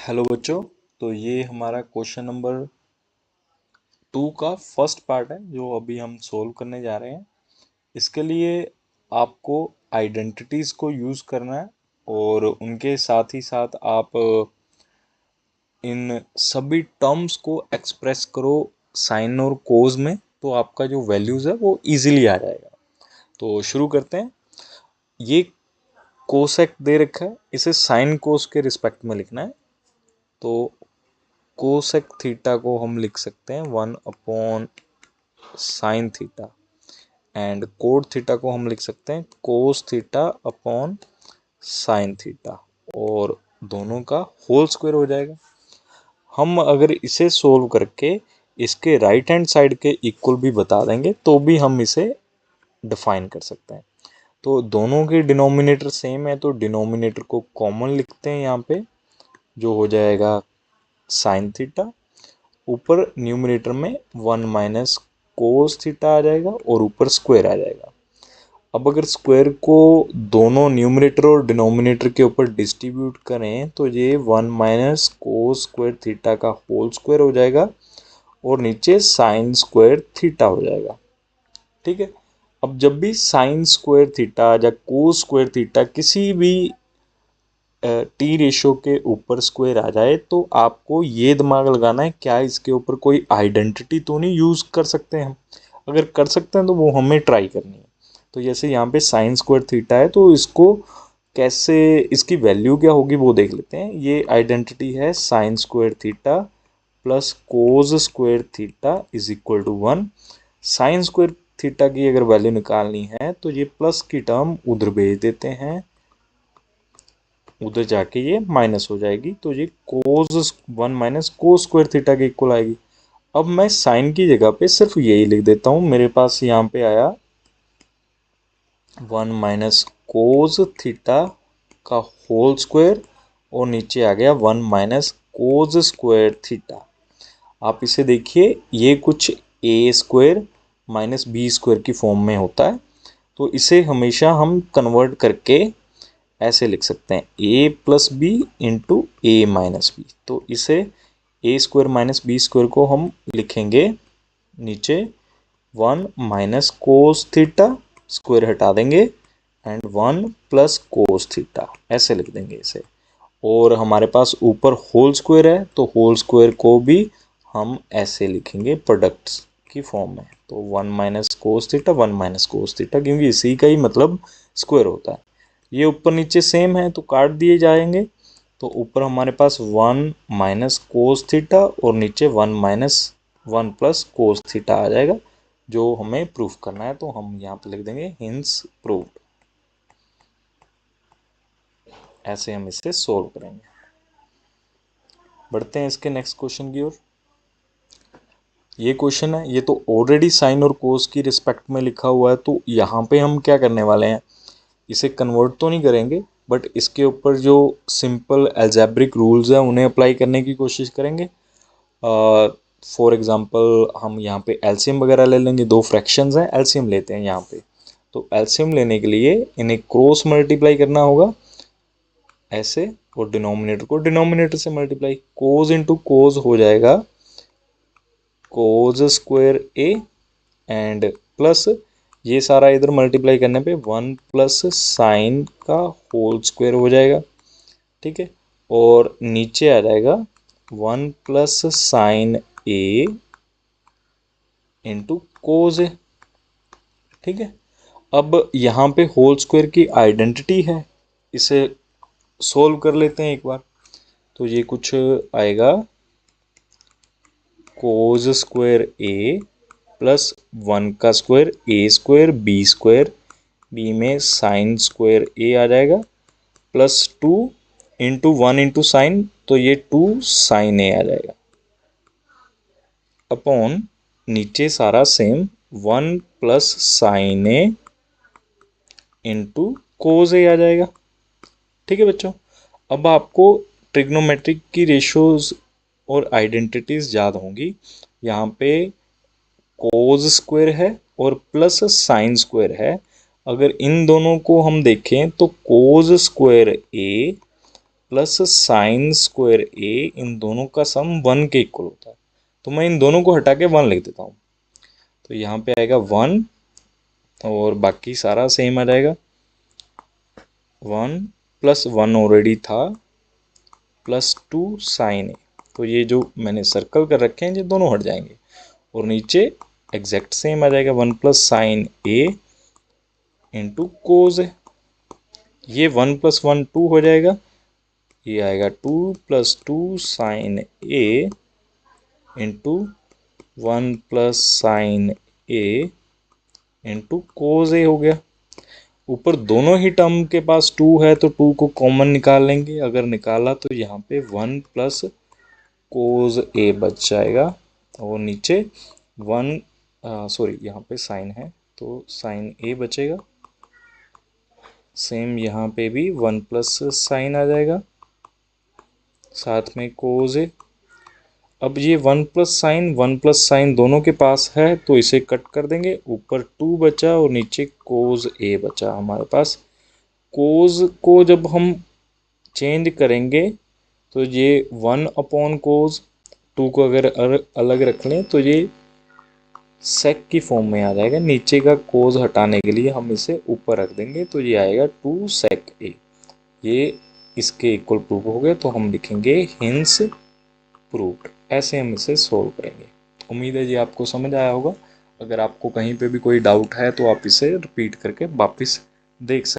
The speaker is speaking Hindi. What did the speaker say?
हेलो बच्चों। तो ये हमारा क्वेश्चन नंबर 2 का फर्स्ट पार्ट है जो अभी हम सोल्व करने जा रहे हैं। इसके लिए आपको आइडेंटिटीज़ को यूज़ करना है और उनके साथ ही साथ आप इन सभी टर्म्स को एक्सप्रेस करो साइन और कोज में, तो आपका जो वैल्यूज़ है वो इजीली आ जाएगा। तो शुरू करते हैं। ये कोसेक दे रखा है, इसे साइन कोस के रिस्पेक्ट में लिखना है। तो कोसेक थीटा को हम लिख सकते हैं 1 sine theta, and code theta को हम लिख सकते हैं cos theta upon sine theta, और दोनों का होल स्क्वायर हो जाएगा। हम अगर इसे सोल्व करके इसके राइट हैंड साइड के इक्वल भी बता देंगे तो भी हम इसे डिफाइन कर सकते हैं। तो दोनों की डिनोमिनेटर सेम है तो डिनोमिनेटर को कॉमन लिखते हैं यहाँ पे, जो हो जाएगा साइन थीटा। ऊपर न्यूमरेटर में 1 माइनस कोस थीटा आ जाएगा और ऊपर स्क्वायर आ जाएगा। अब अगर स्क्वायर को दोनों न्यूमरेटर और डिनोमिनेटर के ऊपर डिस्ट्रीब्यूट करें तो ये 1 माइनस कोस स्क्वायर थीटा का होल स्क्वायर हो जाएगा और नीचे साइन स्क्वायर थीटा हो जाएगा। ठीक है। अब जब भी साइन स्क्वायर थीटा या कोस स्क्वायर थीटा किसी भी टी रेशो के ऊपर स्क्वायर आ जाए तो आपको ये दिमाग लगाना है क्या इसके ऊपर कोई आइडेंटिटी तो नहीं यूज़ कर सकते हैं। अगर कर सकते हैं तो वो हमें ट्राई करनी है। तो जैसे यहाँ पे साइन स्क्वायर थीटा है तो इसको कैसे, इसकी वैल्यू क्या होगी वो देख लेते हैं। ये आइडेंटिटी है sine square theta plus cos square theta is equal to 1। Sine square theta की अगर वैल्यू निकालनी है तो ये प्लस की टर्म उधर भेज देते हैं, उधर जाके ये माइनस हो जाएगी तो ये कोस 1 माइनस कोस स्क्वायर थीटा के इक्वल आएगी। अब मैं साइन की जगह पे सिर्फ यही लिख देता हूँ। मेरे पास यहाँ पे आया 1 माइनस कोस थीटा का होल स्क्वायर और नीचे आ गया 1 माइनस कोस स्क्वायर थीटा। आप इसे देखिए, ये कुछ ए स्क्वायर माइनस बी स्क्वायर की फॉर्म में होता है, तो इसे हमेशा हम कन्वर्ट करके ऐसे लिख सकते हैं ए प्लस बी इंटू ए माइनस बी। तो इसे ए स्क्वायर माइनस बी स्क्वायर को हम लिखेंगे नीचे 1 माइनस कोस थीटा, स्क्वायर हटा देंगे, एंड 1 प्लस कोस थीटा, ऐसे लिख देंगे इसे। और हमारे पास ऊपर होल स्क्वायर है तो होल स्क्वायर को भी हम ऐसे लिखेंगे प्रोडक्ट्स की फॉर्म में। तो 1 minus cos theta 1 minus cos theta, क्योंकि इसी का ही मतलब स्क्वायर होता है। ये ऊपर नीचे सेम है तो काट दिए जाएंगे। तो ऊपर हमारे पास 1 माइनस कोस थीटा और नीचे 1 माइनस 1 प्लस कोस थीटा आ जाएगा, जो हमें प्रूफ करना है। तो हम यहाँ पे लिख देंगे हिंस प्रूव्ड। ऐसे हम इसे सोल्व करेंगे। बढ़ते हैं इसके नेक्स्ट क्वेश्चन की ओर। ये क्वेश्चन है, ये तो ऑलरेडी साइन और कोस की रिस्पेक्ट में लिखा हुआ है, तो यहाँ पे हम क्या करने वाले हैं, इसे कन्वर्ट तो नहीं करेंगे बट इसके ऊपर जो सिंपल अलजेब्रिक रूल्स हैं उन्हें अप्लाई करने की कोशिश करेंगे। फॉर एग्जांपल हम यहाँ पे एलसीएम वगैरह ले लेंगे। दो फ्रैक्शंस हैं, एलसीएम लेते हैं यहाँ पे। तो एलसीएम लेने के लिए इन्हें क्रॉस मल्टीप्लाई करना होगा ऐसे, और डिनोमिनेटर को डिनोमिनेटर से मल्टीप्लाई। कोज इंटू कोज हो जाएगा cos square A, and plus ये सारा इधर मल्टीप्लाई करने पे 1 प्लस साइन का होल स्क्वायर हो जाएगा। ठीक है। और नीचे आ जाएगा 1 प्लस साइन ए इंटू कोज ए। ठीक है। अब यहाँ पे होल स्क्वायर की आइडेंटिटी है, इसे सोल्व कर लेते हैं एक बार। तो ये कुछ आएगा कोज स्क्वायर ए प्लस 1 का स्क्वायर ए स्क्वायर बी में साइन स्क्वायर ए आ जाएगा, प्लस 2 इंटू 1 इंटू साइन, तो ये 2 साइन ए आ जाएगा, अपॉन नीचे सारा सेम 1 प्लस साइन ए इंटू कोज ए आ जाएगा। ठीक है बच्चों। अब आपको ट्रिग्नोमेट्रिक की रेशोज और आइडेंटिटीज याद होंगी। यहाँ पे कोज स्क्वायर है और प्लस साइन स्क्वायर है। अगर इन दोनों को हम देखें तो कोज स्क्वायर ए प्लस साइन स्क्वायर ए, इन दोनों का सम 1 के इक्वल होता है। तो मैं इन दोनों को हटा के 1 लिख देता हूँ। तो यहाँ पे आएगा 1 और बाकी सारा सेम आ जाएगा। 1 प्लस 1 ऑलरेडी था, प्लस 2 साइन ए। तो ये जो मैंने सर्कल कर रखे हैं ये दोनों हट जाएंगे और नीचे एग्जैक्ट सेम आ जाएगा 1 प्लस साइन ए इंटू कोज ए। ये 1 प्लस 1 2 हो जाएगा, ये आएगा 2 प्लस 2 साइन ए इंटू 1 प्लस साइन ए इंटू कोज ए हो गया। ऊपर दोनों ही टर्म के पास 2 है तो 2 को कॉमन निकाल लेंगे। अगर निकाला तो यहाँ पे 1 प्लस कोज ए बच जाएगा और नीचे 1 सॉरी यहाँ पे साइन है तो साइन ए बचेगा। सेम यहाँ पे भी 1 प्लस साइन आ जाएगा, साथ में कोज ए। अब ये 1 प्लस साइन दोनों के पास है तो इसे कट कर देंगे। ऊपर 2 बचा और नीचे कोज ए बचा हमारे पास। कोज को जब हम चेंज करेंगे तो ये 1 अपॉन कोज, 2 को अगर अलग रख लें तो ये सेक की फॉर्म में आ जाएगा। नीचे का कोज हटाने के लिए हम इसे ऊपर रख देंगे तो ये आएगा 2 सेक ए। ये इसके इक्वल प्रूफ हो गए तो हम लिखेंगे हिंस प्रूव्ड। ऐसे हम इसे सोल्व करेंगे। उम्मीद है ये आपको समझ आया होगा। अगर आपको कहीं पे भी कोई डाउट है तो आप इसे रिपीट करके वापस देख सकते हैं।